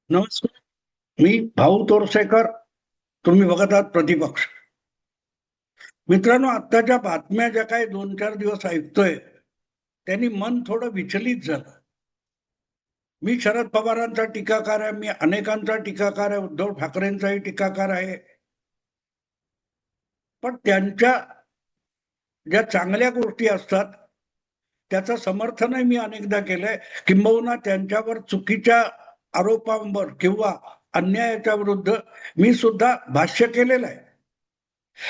नमस्कार. मी भाऊ तोरसेकर. तुम्ही बघत आहात प्रतिपक्ष. मित्रांनो, आत्ताच्या बातम्या ज्या काही 2-4 दिवस ऐकतोय, त्यांनी मन थोडं विचलित झालं. मी शरद पवारांचा टीकाकार आहे, मी अनेकांचा टीकाकार आहे, उद्धव ठाकरेंचाही टीकाकार आहे. पण त्यांच्या ज्या चांगल्या गोष्टी असतात, त्याचं समर्थनही मी अनेकदा केलंय. किंबहुना त्यांच्यावर चुकीच्या आरोपांवर किंवा अन्यायाच्या विरुद्ध मी सुद्धा भाष्य केलेलं आहे.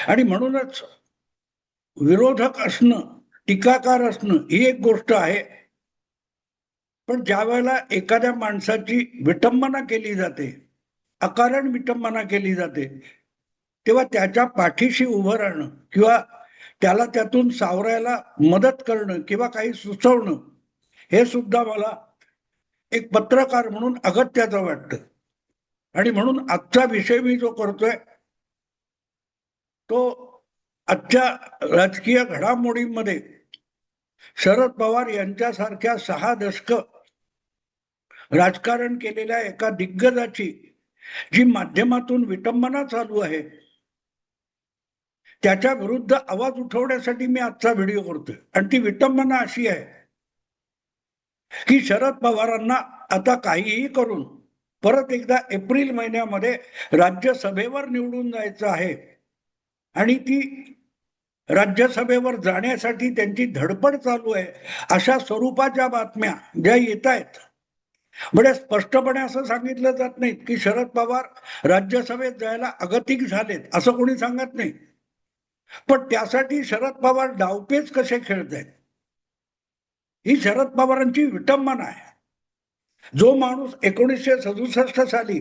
आणि म्हणूनच विरोधक असणं, टीकाकार असणं ही एक गोष्ट आहे. पण ज्यावेळेला एखाद्या माणसाची विटंबना केली जाते, अकारण विटंबना केली जाते, तेव्हा त्याच्या पाठीशी उभं राहणं किंवा त्याला त्यातून सावरायला मदत करणं किंवा काही सुचवणं, हे सुद्धा मला एक पत्रकार म्हणून अगत्याचं वाटतं. आणि म्हणून आजचा विषय मी जो करतोय, तो आजच्या राजकीय घडामोडींमध्ये शरद पवार यांच्यासारख्या 6 दशक राजकारण केलेल्या एका दिग्गजाची जी माध्यमातून विटंबना चालू आहे, त्याच्या विरुद्ध आवाज उठवण्यासाठी मी आजचा व्हिडिओ करतोय. आणि ती विटंबना अशी आहे की शरद पवारांना आता काहीही करून परत एकदा एप्रिल महिन्यामध्ये राज्यसभेवर निवडून जायचं आहे. आणि ती राज्यसभेवर जाण्यासाठी त्यांची धडपड चालू आहे, अशा स्वरूपाच्या बातम्या ज्या येत आहेत. म्हणजे स्पष्टपणे असं सांगितलं जात नाही की शरद पवार राज्यसभेत जायला अगतिक झालेत, असं कोणी सांगत नाही. पण त्यासाठी शरद पवार डावपेच कसे खेळतायत, ही शरद पवारांची विटंबना आहे. जो माणूस 1967 साली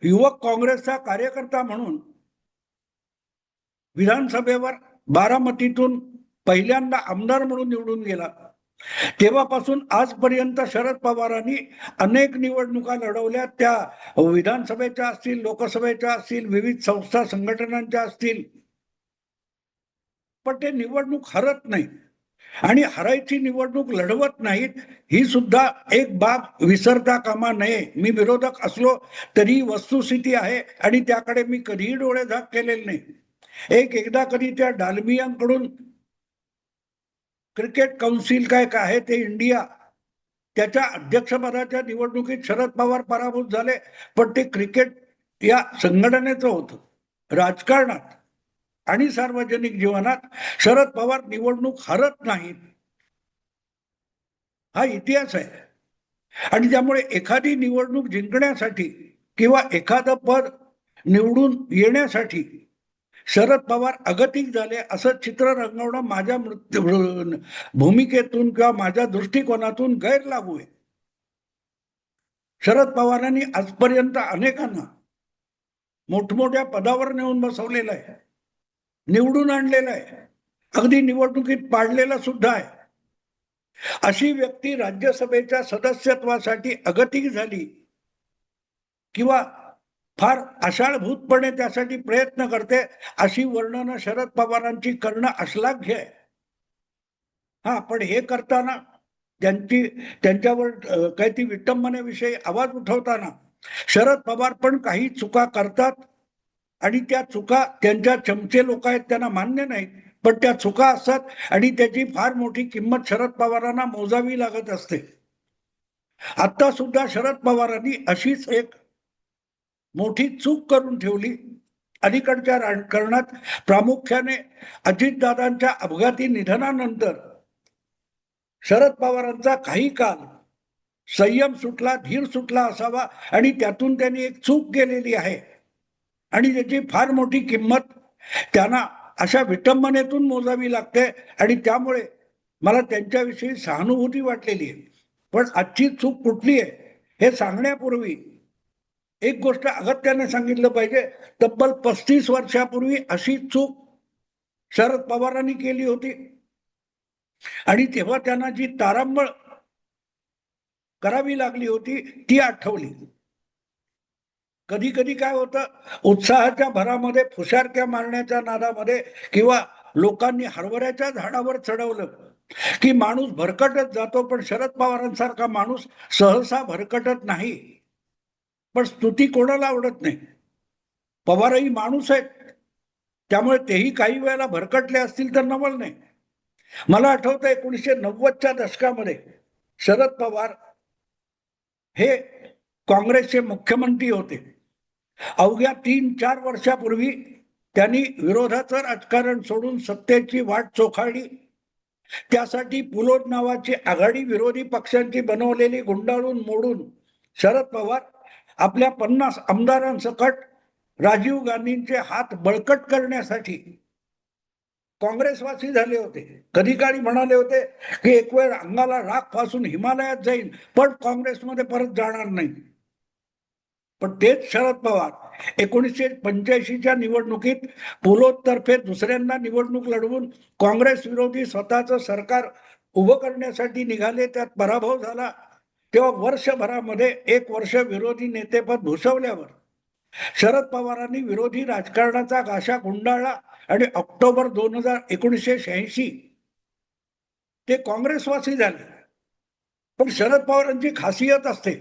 युवक काँग्रेसचा कार्यकर्ता म्हणून विधानसभेवर बारामतीतून पहिल्यांदा आमदार म्हणून निवडून गेला, तेव्हापासून आजपर्यंत शरद पवारांनी अनेक निवडणुका लढवल्या. त्या विधानसभेच्या असतील, लोकसभेच्या असतील, विविध संस्था संघटनांच्या असतील. पण ते निवडणूक हरत नाही आणि हरायची निवडणूक लढवत नाहीत, ही सुद्धा एक बाब विसरता कामा नये. मी विरोधक असलो तरी वस्तुस्थिती आहे आणि त्याकडे मी कधीही डोळे झाक केलेले नाही. एकदा कधी त्या डालमियांकडून क्रिकेट काउन्सिल काय आहे ते इंडिया, त्याच्या अध्यक्षपदाच्या निवडणुकीत शरद पवार पराभूत झाले. पण ते क्रिकेट या संघटनेचं होतं. राजकारणात आणि सार्वजनिक जीवनात शरद पवार निवडणूक हरत नाहीत, हा इतिहास आहे. आणि त्यामुळे एखादी निवडणूक जिंकण्यासाठी किंवा एखादं पद निवडून येण्यासाठी शरद पवार अगतिक झाले असं चित्र रंगवणं माझ्या भूमिकेतून किंवा माझ्या दृष्टिकोनातून गैरलागू आहे. शरद पवारांनी आजपर्यंत अनेकांना मोठमोठ्या पदावर नेऊन बसवलेलं आहे, निवडून आणलेलं आहे, अगदी निवडणुकीत पाडलेलं सुद्धा आहे. अशी व्यक्ती राज्यसभेच्या सदस्यत्वासाठी अगतिक झाली किंवा फार आषाढभूतपणे त्यासाठी प्रयत्न करते, अशी वर्णनं शरद पवारांची करणं अश्लाघ्य आहे. हा, पण हे करताना त्यांच्यावर काही ती विटंबनेविषयी आवाज उठवताना शरद पवार पण काही चुका करतात आणि त्या चुका त्यांच्या चमचे लोक आहेत त्यांना मान्य नाही, पण त्या चुका असतात आणि त्याची फार मोठी किंमत शरद पवारांना मोजावी लागत असते. आता सुद्धा शरद पवारांनी अशीच एक मोठी चूक करून ठेवली. अलीकडच्या राजकारणात प्रामुख्याने अजितदादांच्या अपघाती निधनानंतर शरद पवारांचा काही काळ संयम सुटला, धीर सुटला असावा आणि त्यातून त्यांनी एक चूक केलेली आहे आणि त्याची फार मोठी किंमत त्यांना अशा विटंबनेतून मोजावी लागते. आणि त्यामुळे मला त्यांच्याविषयी सहानुभूती वाटलेली आहे. पण आजची चूक कुठली आहे हे सांगण्यापूर्वी एक गोष्ट अगत्याने सांगितलं पाहिजे. तब्बल 35 वर्षापूर्वी अशी चूक शरद पवारांनी केली होती आणि तेव्हा त्यांना जी तारांबळ करावी लागली होती ती आठवली. कधी कधी काय होतं, उत्साहाच्या भरामध्ये, फुशारक्या मारण्याच्या नादामध्ये किंवा लोकांनी हरभऱ्याच्या झाडावर चढवलं की माणूस भरकटत जातो. पण शरद पवारांसारखा माणूस सहसा भरकटत नाही. पण स्तुती कोणाला आवडत नाही. पवारही माणूस आहेत, त्यामुळे तेही काही वेळेला भरकटले असतील तर नवल नाही. मला आठवतं 1990च्या दशकामध्ये शरद पवार हे काँग्रेसचे मुख्यमंत्री होते. अवघ्या 3-4 वर्षापूर्वी त्यांनी विरोधाचं राजकारण सोडून सत्तेची वाट चोखाळली. त्यासाठी पुलोद नावाची आघाडी विरोधी पक्षांची बनवलेली गुंडाळून मोडून शरद पवार आपल्या 50 आमदारांसकट राजीव गांधींचे हात बळकट करण्यासाठी काँग्रेसवासी झाले होते. कधी काळी म्हणाले होते की एक वेळ अंगाला राख फासून हिमालयात जाईल, पण काँग्रेसमध्ये परत जाणार नाही. पण तेच शरद पवार 1985च्या निवडणुकीत पुलोदतर्फे दुसऱ्यांदा निवडणूक लढवून काँग्रेस विरोधी स्वतःचं सरकार उभं करण्यासाठी निघाले. त्यात पराभव झाला. तेव्हा वर्षभरामध्ये 1 वर्ष विरोधी नेतेपद भूषवल्यावर शरद पवारांनी विरोधी राजकारणाचा गाशा गुंडाळला आणि ऑक्टोबर 1986 ते काँग्रेसवासी झाले. पण शरद पवारांची खासियत असते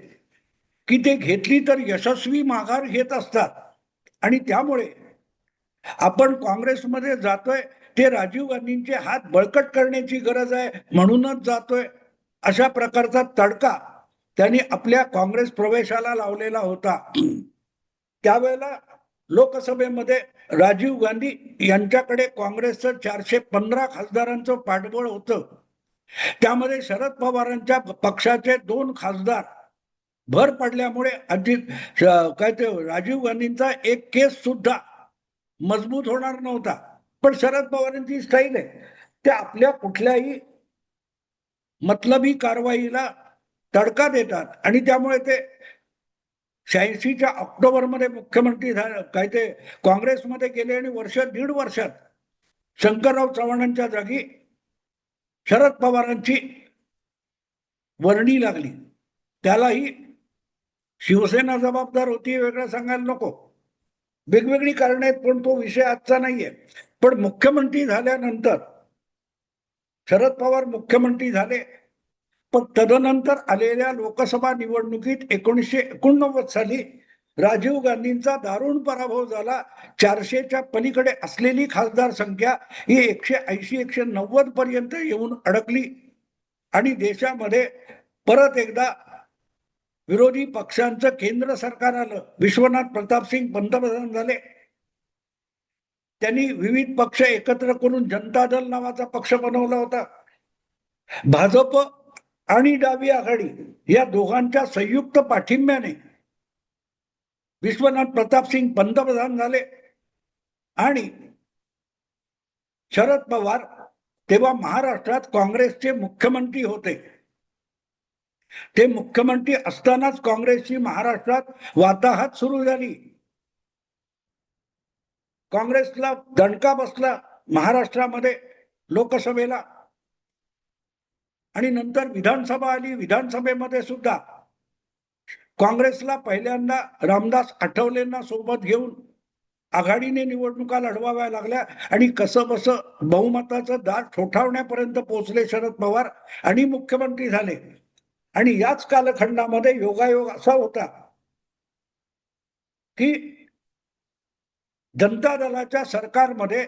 की ते घेतली तर यशस्वी माघार घेत असतात. आणि त्यामुळे आपण काँग्रेसमध्ये जातोय ते राजीव गांधींचे हात बळकट करण्याची गरज आहे म्हणूनच जातोय, अशा प्रकारचा तडका त्यांनी आपल्या काँग्रेस प्रवेशाला लावलेला होता. त्यावेळेला लोकसभेमध्ये राजीव गांधी यांच्याकडे काँग्रेसचं 415 खासदारांचं पाठबळ होतं. त्यामध्ये शरद पवारांच्या पक्षाचे 2 खासदार भर पडल्यामुळे काय ते राजीव गांधींचा एक केस सुद्धा मजबूत होणार नव्हता. पण शरद पवारांची स्टाईल आहे, ते आपल्या कुठल्याही मतलबी कारवाईला तडका देतात आणि त्यामुळे ते 86च्या ऑक्टोबरमध्ये मुख्यमंत्री झाले. काय ते काँग्रेसमध्ये गेले आणि 1.5 वर्षात शंकरराव चव्हाणांच्या जागी शरद पवारांची वर्णी लागली. त्यालाही शिवसेना जबाबदार होती, वेगळं सांगायला नको. वेगवेगळी कारण आहेत, पण तो विषय आजचा नाहीये. पण मुख्यमंत्री झाल्यानंतर शरद पवार मुख्यमंत्री झाले. पण तदनंतर आलेल्या लोकसभा निवडणुकीत 1989 साली राजीव गांधींचा दारुण पराभव झाला. 400च्या पलीकडे असलेली खासदार संख्या ही 180-190 पर्यंत येऊन अडकली आणि देशामध्ये परत एकदा विरोधी पक्षांचं केंद्र सरकार आलं. विश्वनाथ प्रताप सिंग पंतप्रधान झाले. त्यांनी विविध पक्ष एकत्र करून जनता दल नावाचा पक्ष बनवला होता. भाजप आणि डावी आघाडी या दोघांच्या संयुक्त पाठिंब्याने विश्वनाथ प्रताप सिंग पंतप्रधान झाले आणि शरद पवार तेव्हा महाराष्ट्रात काँग्रेसचे मुख्यमंत्री होते. ते मुख्यमंत्री असतानाच काँग्रेसची महाराष्ट्रात वाताहत सुरू झाली. काँग्रेसला दणका बसला महाराष्ट्रामध्ये लोकसभेला आणि नंतर विधानसभा आली. विधानसभेमध्ये सुद्धा काँग्रेसला पहिल्यांदा रामदास आठवलेंना सोबत घेऊन आघाडीने निवडणुका लढवाव्या लागल्या आणि कसं बसं बहुमताचं दार ठोठावण्यापर्यंत पोहोचले शरद पवार आणि मुख्यमंत्री झाले. आणि याच कालखंडामध्ये योगायोग असा होता की जनता दलाच्या सरकारमध्ये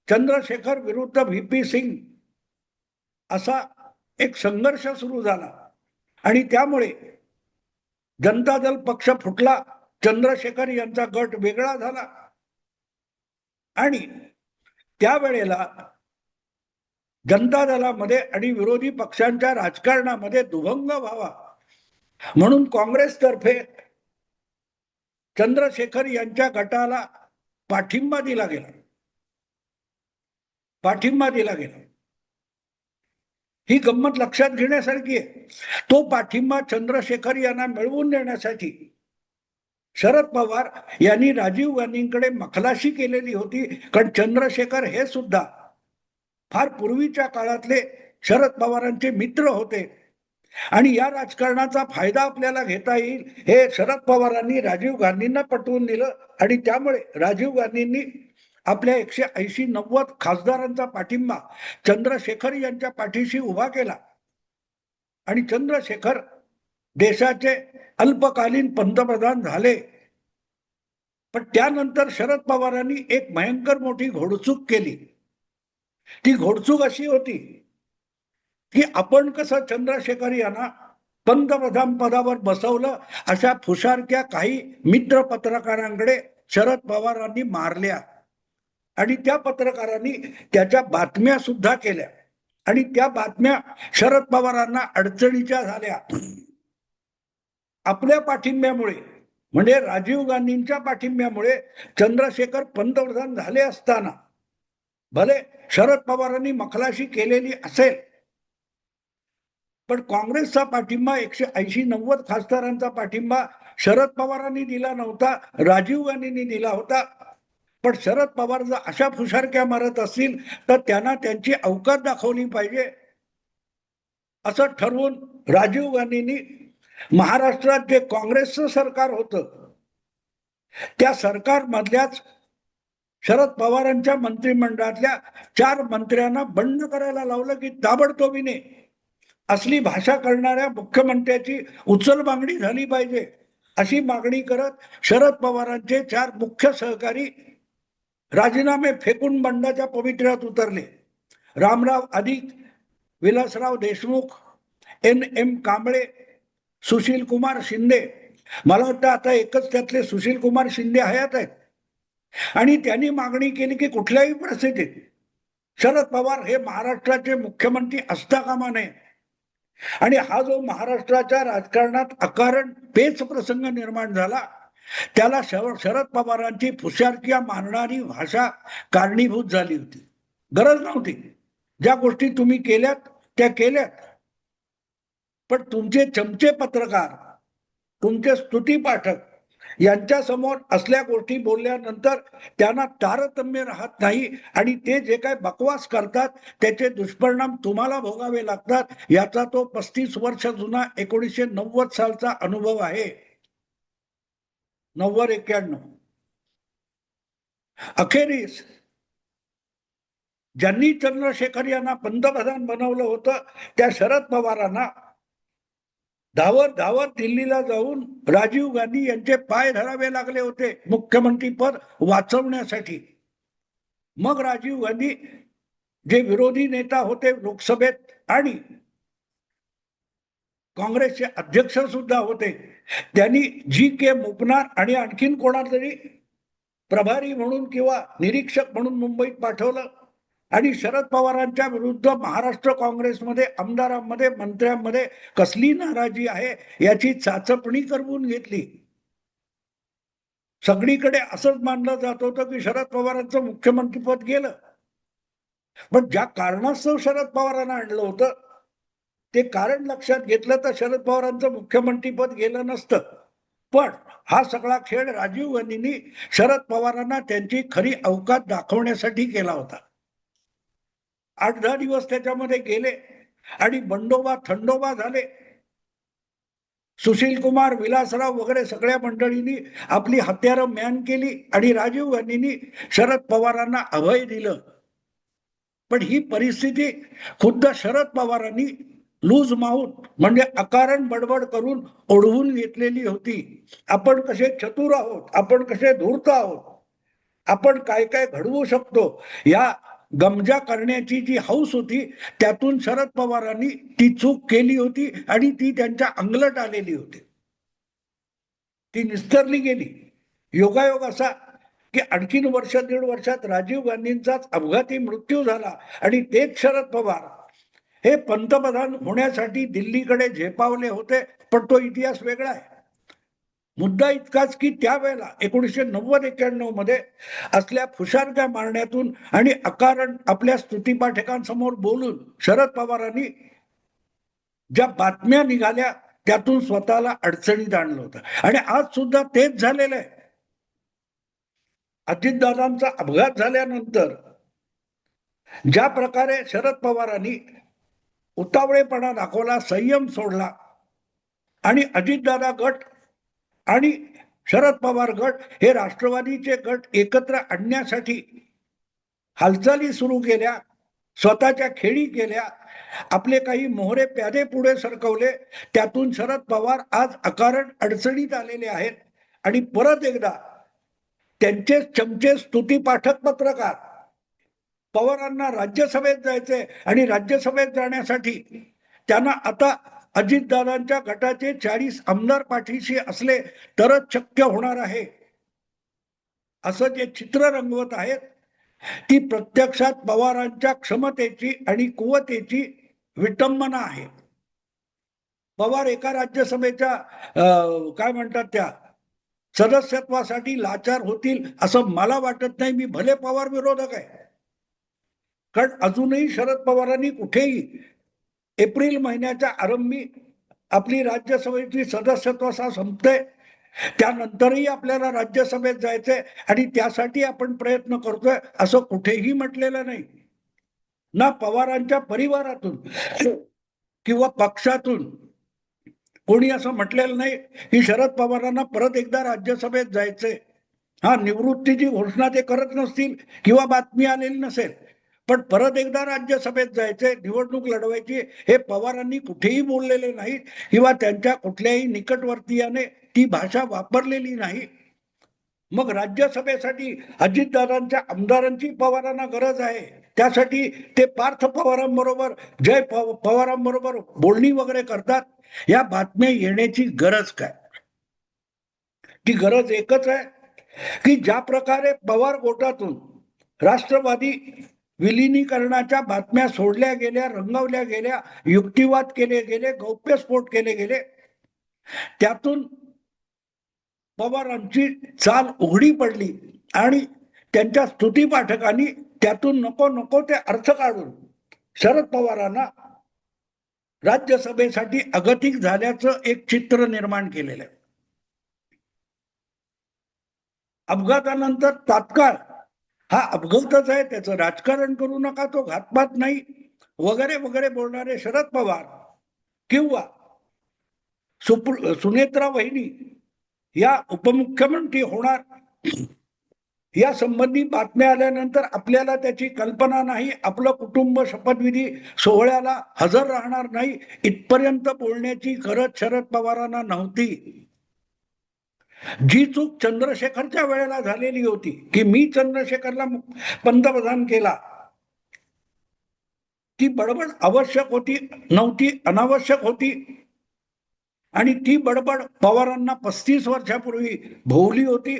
चंद्रशेखर विरुद्ध व्ही.पी. सिंग असा एक संघर्ष सुरू झाला आणि त्यामुळे जनता दल पक्ष फुटला. चंद्रशेखर यांचा गट वेगळा झाला आणि त्यावेळेला जनता दलामध्ये आणि विरोधी पक्षांच्या राजकारणामध्ये दुभंग व्हावा म्हणून काँग्रेसतर्फे चंद्रशेखर यांच्या गटाला पाठिंबा दिला गेला. ही गंमत लक्षात घेण्यासारखी आहे. तो पाठिंबा चंद्रशेखर यांना मिळवून देण्यासाठी शरद पवार यांनी राजीव गांधींकडे मखलाशी केलेली होती. कारण चंद्रशेखर हे सुद्धा फार पूर्वीच्या काळातले शरद पवारांचे मित्र होते आणि या राजकारणाचा फायदा आपल्याला घेता येईल हे शरद पवारांनी राजीव गांधींना पटवून दिलं आणि त्यामुळे राजीव गांधींनी आपल्या 180-90 खासदारांचा पाठिंबा चंद्रशेखर यांच्या पाठीशी उभा केला आणि चंद्रशेखर देशाचे अल्पकालीन पंतप्रधान झाले. पण त्यानंतर शरद पवारांनी एक भयंकर मोठी घोडचूक केली. ती घोडचूक अशी होती की आपण कसं चंद्रशेखर यांना पंतप्रधान पदावर बसवलं, अशा फुशारक्या काही मित्र पत्रकारांकडे शरद पवारांनी मारल्या आणि त्या पत्रकारांनी त्याच्या बातम्या सुद्धा केल्या आणि त्या बातम्या शरद पवारांना अडचणीच्या झाल्या. आपल्या पाठिंब्यामुळे म्हणजे राजीव गांधींच्या पाठिंब्यामुळे चंद्रशेखर पंतप्रधान झाले असताना भले शरद पवारांनी मखलाशी केलेली असेल, पण काँग्रेसचा पाठिंबा 180-90 खासदारांचा पाठिंबा शरद पवारांनी दिला नव्हता, राजीव गांधींनी दिला होता. पण शरद पवार जर अशा फुशारक्या मारत असतील तर त्यांना त्यांची अवकात दाखवली पाहिजे असं ठरवून राजीव गांधींनी महाराष्ट्रात जे काँग्रेसचं सरकार होतं त्या सरकारमधल्याच शरद पवारांच्या मंत्रिमंडळातल्या 4 मंत्र्यांना बंड करायला लावलं की ताबडतोबीने असली भाषा करणाऱ्या मुख्यमंत्र्याची उचलबांगडी झाली पाहिजे अशी मागणी करत शरद पवारांचे 4 मुख्य सहकारी राजीनामे फेकून बंडाच्या पवित्र्यात उतरले. रामराव अधिक, विलासराव देशमुख, NM कांबळे, सुशील कुमार शिंदे. मला वाटतं आता एकच त्यातले सुशील कुमार शिंदे हयात आहेत आणि त्यांनी मागणी केली की कुठल्याही परिस्थितीत शरद पवार हे महाराष्ट्राचे मुख्यमंत्री असता कामा नये आणि हा जो महाराष्ट्राच्या राजकारणात अकारण पेच प्रसंग निर्माण झाला त्याला शरद पवारांची फुशारक्या मारणारी भाषा कारणीभूत झाली होती. गरज नव्हती. ज्या गोष्टी तुम्ही केल्यात त्या केल्यात, पण तुमचे चमचे पत्रकार, तुमचे स्तुती पाठक यांच्या समोर असल्या गोष्टी बोलल्यानंतर त्यांना तारतम्य राहत नाही आणि ते जे काय बकवास करतात त्याचे दुष्परिणाम तुम्हाला भोगावे लागतात. याचा तो 35 वर्ष जुना 1990 सालचा अनुभव आहे. 90-91 अखेरीस ज्यांनी चंद्रशेखर यांना पंतप्रधान बनवलं होतं त्या शरद पवारांना धावत दिल्लीला जाऊन राजीव गांधी यांचे पाय धरावे लागले होते मुख्यमंत्री पद वाचवण्यासाठी. मग राजीव गांधी जे विरोधी नेता होते लोकसभेत आणि काँग्रेसचे अध्यक्ष सुद्धा होते, त्यांनी GK मुपनार आणि आणखीन कोणातरी प्रभारी म्हणून किंवा निरीक्षक म्हणून मुंबईत पाठवलं आणि शरद पवारांच्या विरुद्ध महाराष्ट्र काँग्रेसमध्ये आमदारांमध्ये मंत्र्यांमध्ये कसली नाराजी आहे याची चाचपणी करवून घेतली. सगळीकडे असंच मानलं जात होतं की शरद पवारांचं मुख्यमंत्रीपद गेलं, पण ज्या कारणास्तव शरद पवारांना आणलं होतं ते कारण लक्षात घेतलं तर शरद पवारांचं मुख्यमंत्रीपद गेलं नसतं. पण हा सगळा खेळ राजीव गांधींनी शरद पवारांना त्यांची खरी अवकात दाखवण्यासाठी केला होता. 8-10 दिवस त्याच्यामध्ये गेले आणि बंडोबा थंडोबा झाले. सुशील कुमार, विलासराव वगैरे सगळ्या मंडळींनी आपली हत्यारं म्यान केली आणि राजीव गांधींनी शरद पवारांना अभय दिलं. पण ही परिस्थिती खुद्द शरद पवारांनी लूज माउथ म्हणजे अकारण बडबड करून ओढवून घेतलेली होती. आपण कसे चतुर आहोत, आपण कसे धूर्त आहोत, आपण काय काय घडवू शकतो या गमजा करण्याची जी हौस होती त्यातून शरद पवारांनी ती चूक केली होती आणि ती त्यांच्या अंगलट आलेली होती. ती निस्तरली गेली. योगायोग असा की आणखीन वर्ष 1.5 वर्षात राजीव गांधींचाच अपघाती मृत्यू झाला आणि तेच शरद पवार हे पंतप्रधान होण्यासाठी दिल्लीकडे झेपावले होते. पण तो इतिहास वेगळा आहे. मुद्दा इतकाच की त्यावेळेला 1990-91 मध्ये असल्या फुशारक्या मारण्यातून आणि अकारण आपल्या स्तुतीपाठकांसमोर बोलून शरद पवारांनी ज्या बातम्या निघाल्या त्यातून स्वतःला अडचणीत आणलं होतं आणि आज सुद्धा तेच झालेलं आहे. अजितदादांचा अपघात झाल्यानंतर ज्या प्रकारे शरद पवारांनी उतावळेपणा दाखवला, संयम सोडला आणि अजितदादा गट आणि शरद पवार गट हे राष्ट्रवादीचे गट एकत्र आणण्यासाठी हालचाली सुरू केल्या, स्वतःच्या खेळी केल्या आपले काही मोहरे प्यादे पुढे सरकवले, त्यातून शरद पवार आज अकारण अडचणीत आलेले आहेत आणि परत एकदा त्यांचे चमचे स्तुतीपाठक पत्रकार पवारांना राज्यसभेत जायचंय आणि राज्यसभेत जाण्यासाठी त्यांना आता अजितदादांच्या गटाचे 40 आमदार पाठीशी असले तरच शक्य होणार आहे असं जे चित्र रंगवत आहेत, ती प्रत्यक्षात पवारांच्या क्षमतेची आणि कुवतेची विटंबना आहे. पवार एका राज्यसभेच्या काय म्हणतात त्या सदस्यत्वासाठी लाचार होतील असं मला वाटत नाही. मी भले पवार विरोधक आहे, कारण अजूनही शरद पवारांनी कुठेही एप्रिल महिन्याच्या आरंभी आपली राज्यसभेची सदस्यत्व संपते, त्यानंतरही आपल्याला राज्यसभेत जायचंय आणि त्यासाठी आपण प्रयत्न करतोय असं कुठेही म्हटलेलं नाही. ना पवारांच्या परिवारातून किंवा पक्षातून कोणी असं म्हटलेलं नाही की शरद पवारांना परत एकदा राज्यसभेत जायचंय. हा, निवृत्तीची घोषणा ते करत नसतील किंवा बातमी आलेली नसेल, पण परत एकदा राज्यसभेत जायचंय, निवडणूक लढवायची हे पवारांनी कुठेही बोललेले नाही किंवा त्यांच्या कुठल्याही निकटवर्तीयाने ती भाषा वापरलेली नाही. मग राज्यसभेसाठी अजितदादांच्या आमदारांची पवारांना गरज आहे, त्यासाठी ते पार्थ पवारांबरोबर जय पवारांबरोबर बोलणी वगैरे करतात. या बातम्या येण्याची गरज काय? ती गरज एकच आहे की ज्या प्रकारे पवार गोटातून राष्ट्रवादी विलिनीकरणाच्या बातम्या सोडल्या गेल्या, रंगवल्या गेल्या, युक्तिवाद केले गेले, गौप्यस्फोट केले गेले, त्यातून पवारांची चाल उघडी पडली आणि त्यांच्या स्तुतीपाठकांनी त्यातून नको नको ते अर्थ काढून शरद पवारांना राज्यसभेसाठी अगतिक झाल्याचं एक चित्र निर्माण केलेलं आहे. अपघातानंतर तात्काळ हा अपघातच आहे, त्याचं राजकारण करू नका, तो घातपात नाही वगैरे वगैरे बोलणारे शरद पवार किंवा सुनेत्रा वहिनी या उपमुख्यमंत्री होणार या संबंधी बातम्या आल्यानंतर आपल्याला त्याची कल्पना नाही, आपलं कुटुंब शपथविधी सोहळ्याला हजर राहणार नाही, इथपर्यंत बोलण्याची गरज शरद पवारांना नव्हती. जी चूक चंद्रशेखरच्या वेळेला झालेली होती की मी चंद्रशेखरला पंतप्रधान केला, ती बडबड आवश्यक होती नव्हती, अनावश्यक होती आणि ती बडबड पवारांना 35 वर्षापूर्वी भोवली होती.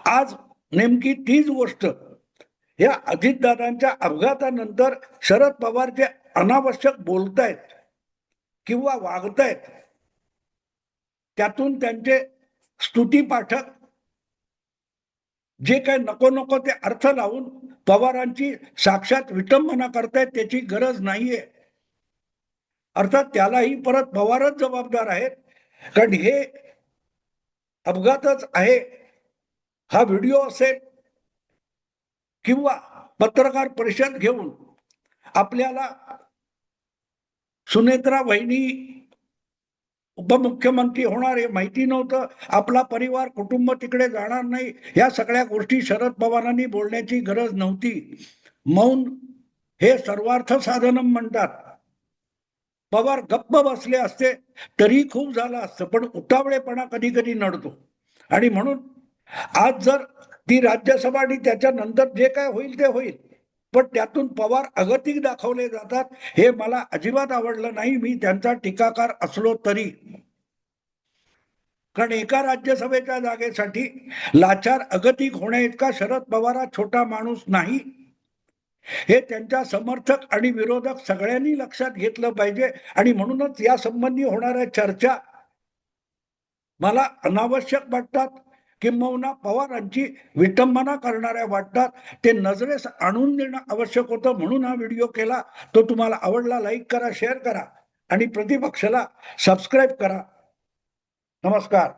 आज नेमकी तीच गोष्ट या अजितदादांच्या अपघातानंतर शरद पवार जे अनावश्यक बोलतायत किंवा वागतायत, त्यातून त्यांचे स्तुतीपाठक जे काय नको नको ते अर्थ लावून पवारांची साक्षात विटंबना करतायत, त्याची गरज नाहीये. अर्थात त्यालाही परत पवारच जबाबदार आहेत, कारण हे अपघातच आहे, हा व्हिडिओ असेल किंवा पत्रकार परिषद घेऊन आपल्याला सुनेत्रा वहिनी उपमुख्यमंत्री होणार हे माहिती नव्हतं, आपला परिवार कुटुंब तिकडे जाणार नाही, या सगळ्या गोष्टी शरद पवारांनी बोलण्याची गरज नव्हती. मौन हे सर्वार्थ साधनम म्हणतात. पवार गप्प बसले असते तरी खूप झालं असतं, पण उतावळेपणा कधी कधी नडतो आणि म्हणून आज जर ती राज्यसभा आणि त्याच्यानंतर जे काय होईल ते होईल, पण त्यातून पवार अगतिक दाखवले जातात, हे मला अजिबात आवडलं नाही, मी त्यांचा टीकाकार असलो तरी. कारण एका राज्यसभेच्या जागेसाठी लाचार अगतिक होण्याइतका शरद पवार हा छोटा माणूस नाही, हे त्यांच्या समर्थक आणि विरोधक सगळ्यांनी लक्षात घेतलं पाहिजे. आणि म्हणूनच या संबंधी होणाऱ्या चर्चा मला अनावश्यक वाटतात, किंबहुना पवारांची विटंबना करणाऱ्या वाटतात. ते नजरेस आणून देणं आवश्यक होतं, म्हणून हा व्हिडिओ केला. तो तुम्हाला आवडला, लाईक करा, शेअर करा आणि प्रतिपक्षाला सबस्क्राईब करा. नमस्कार.